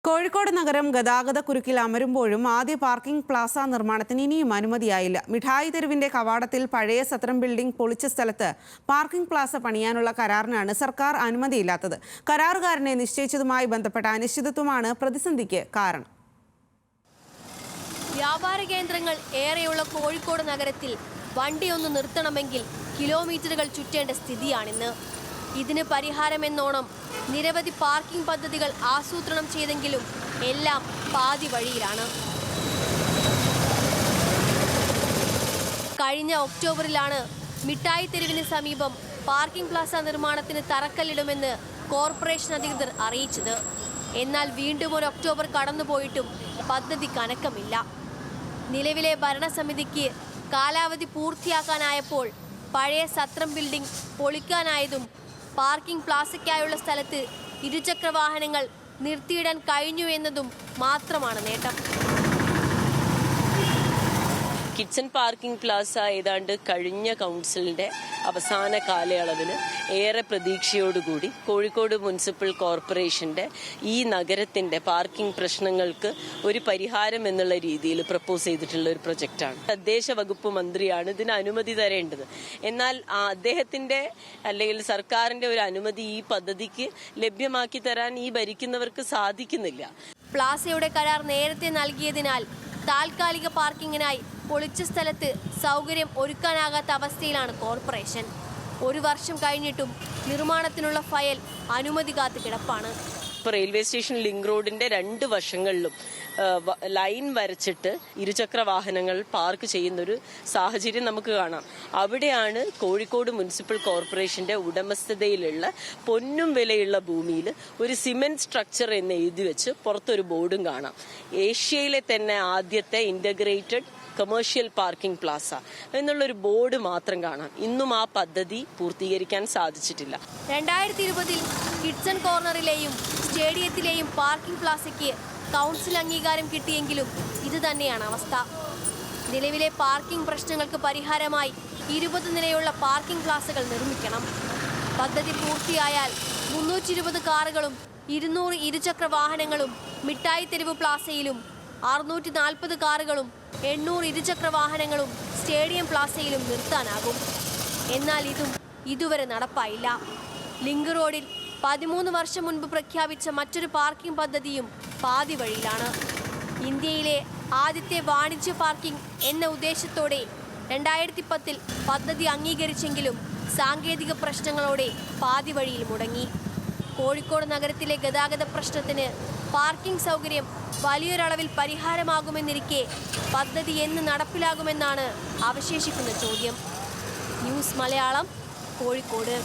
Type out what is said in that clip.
കോഴിക്കോട് നഗരം ഗതാഗതക്കുരുക്കിൽ അമരുമ്പോഴും ആദ്യ parking Plaza നിർമ്മാണത്തിന് ഇനിയും അനുമതിയായില്ല. മിഠായി തെരുവിന്റെ കവാടത്തിൽ പഴയ സത്രം ബിൽഡിംഗ് പൊളിച്ച സ്ഥലത്ത് പാർക്കിംഗ് പ്ലാസ പണിയാനുള്ള കരാറിനാണ് സർക്കാർ അനുമതിയില്ലാത്തത്. കരാറുകാരനെ നിശ്ചയിച്ചതുമായി ബന്ധപ്പെട്ട അനിശ്ചിതത്വമാണ് പ്രതിസന്ധിക്ക് കാരണം. വ്യാപാര കേന്ദ്രങ്ങൾ ഏറെയുള്ള കോഴിക്കോട് നഗരത്തിൽ വണ്ടിയൊന്ന് നിർത്തണമെങ്കിൽ കിലോമീറ്ററുകൾ ചുറ്റേണ്ട സ്ഥിതിയാണിന്ന്. ഇതിന് പരിഹാരമെന്നോണം നിരവധി പാർക്കിംഗ് പദ്ധതികൾ ആസൂത്രണം ചെയ്തെങ്കിലും എല്ലാം പാതി വഴിയിലാണ്. കഴിഞ്ഞ ഒക്ടോബറിലാണ് മിഠായി തെരുവിന് സമീപം പാർക്കിംഗ് പ്ലാസ നിർമ്മാണത്തിന് തറക്കല്ലിടുമെന്ന് കോർപ്പറേഷൻ അധികൃതർ അറിയിച്ചത്. എന്നാൽ വീണ്ടും ഒരു ഒക്ടോബർ കടന്നുപോയിട്ടും പദ്ധതിക്ക് അനക്കമില്ല. നിലവിലെ ഭരണസമിതിക്ക് കാലാവധി പൂർത്തിയാക്കാനായപ്പോൾ പഴയ സത്രം ബിൽഡിംഗ് പൊളിക്കാനായതും പാർക്കിംഗ് പ്ലാസയ്ക്കായുള്ള സ്ഥലത്ത് ഇരുചക്ര വാഹനങ്ങൾ നിർത്തിയിടാൻ കഴിഞ്ഞു എന്നതും മാത്രമാണ് നേട്ടം. കിച്ചൺ പാർക്കിംഗ് പ്ലാസ ഏതാണ്ട് കഴിഞ്ഞ കൗൺസിലിന്റെ അവസാന കാലയളവിന് ഏറെ പ്രതീക്ഷയോടുകൂടി കോഴിക്കോട് മുനിസിപ്പൽ കോർപ്പറേഷന്റെ ഈ നഗരത്തിന്റെ പാർക്കിംഗ് പ്രശ്നങ്ങൾക്ക് ഒരു പരിഹാരം എന്നുള്ള രീതിയിൽ പ്രപ്പോസ് ചെയ്തിട്ടുള്ള ഒരു പ്രൊജക്റ്റാണ്. തദ്ദേശ വകുപ്പ് മന്ത്രിയാണ് ഇതിന് അനുമതി തരേണ്ടത്. എന്നാൽ അദ്ദേഹത്തിന്റെ അല്ലെങ്കിൽ സർക്കാരിന്റെ ഒരു അനുമതി ഈ പദ്ധതിക്ക് ലഭ്യമാക്കി തരാൻ ഈ ഭരിക്കുന്നവർക്ക് സാധിക്കുന്നില്ല. പ്ലാസയുടെ കരാർ നേരത്തെ നൽകിയതിനാൽ താൽക്കാലിക പാർക്കിങ്ങിനായി പൊളിച്ച സ്ഥലത്ത് സൗകര്യം ഒരുക്കാനാകാത്ത അവസ്ഥയിലാണ് കോർപ്പറേഷൻ. ഒരു വർഷം കഴിഞ്ഞിട്ടും നിർമ്മാണത്തിനുള്ള ഫയൽ അനുമതി കാത്ത് കിടപ്പാണ്. റെയിൽവേ സ്റ്റേഷൻ ലിങ്ക് റോഡിന്റെ രണ്ട് വശങ്ങളിലും ലൈൻ വരച്ചിട്ട് ഇരുചക്ര വാഹനങ്ങൾ പാർക്ക് ചെയ്യുന്നൊരു സാഹചര്യം നമുക്ക് കാണാം. അവിടെയാണ് കോഴിക്കോട് മുനിസിപ്പൽ കോർപ്പറേഷന്റെ ഉടമസ്ഥതയിലുള്ള പൊന്നും വിലയുള്ള ഭൂമിയിൽ ഒരു സിമെന്റ് സ്ട്രക്ചർ എന്ന് എഴുതി വെച്ച് പുറത്തൊരു ബോർഡും കാണാം. ഏഷ്യയിലെ തന്നെ ആദ്യത്തെ ഇന്റഗ്രേറ്റഡ് കമേഴ്ഷ്യൽ പാർക്കിംഗ് പ്ലാസ എന്നുള്ളൊരു ബോർഡ് മാത്രം കാണാം. ഇന്നും ആ പദ്ധതി പൂർത്തീകരിക്കാൻ സാധിച്ചിട്ടില്ല. 2020 കിഡ്സൺ കോർണറിലെയും സ്റ്റേഡിയത്തിലെയും പാർക്കിംഗ് പ്ലാസയ്ക്ക് കൗൺസിൽ അംഗീകാരം കിട്ടിയെങ്കിലും ഇത് തന്നെയാണ് അവസ്ഥ. നിലവിലെ പാർക്കിംഗ് പ്രശ്നങ്ങൾക്ക് പരിഹാരമായി 20 നിലയുള്ള പാർക്കിംഗ് പ്ലാസകൾ നിർമ്മിക്കണം. പദ്ധതി പൂർത്തിയായാൽ 320 കാറുകളും 200 ഇരുചക്ര വാഹനങ്ങളും മിഠായി തെരുവ് പ്ലാസയിലും 640 കാറുകളും 800 ഇരുചക്ര വാഹനങ്ങളും സ്റ്റേഡിയം പ്ലാസയിലും നിർത്താനാകും. എന്നാൽ ഇതും ഇതുവരെ നടപ്പായില്ല. ലിങ്ക് റോഡിൽ 13 വർഷം മുൻപ് പ്രഖ്യാപിച്ച മറ്റൊരു പാർക്കിംഗ് പദ്ധതിയും പാതി വഴിയിലാണ്. ഇന്ത്യയിലെ ആദ്യത്തെ വാണിജ്യ പാർക്കിംഗ് എന്ന ഉദ്ദേശത്തോടെ 2010 പദ്ധതി അംഗീകരിച്ചെങ്കിലും സാങ്കേതിക പ്രശ്നങ്ങളോടെ പാതി വഴിയിൽ മുടങ്ങി. കോഴിക്കോട് നഗരത്തിലെ ഗതാഗത പ്രശ്നത്തിന് പാർക്കിംഗ് സൗകര്യം വലിയൊരളവിൽ പരിഹാരമാകുമെന്നിരിക്കെ പദ്ധതി എന്ന് നടപ്പിലാകുമെന്നാണ് അവശേഷിക്കുന്ന ചോദ്യം. ന്യൂസ് മലയാളം, കോഴിക്കോട്.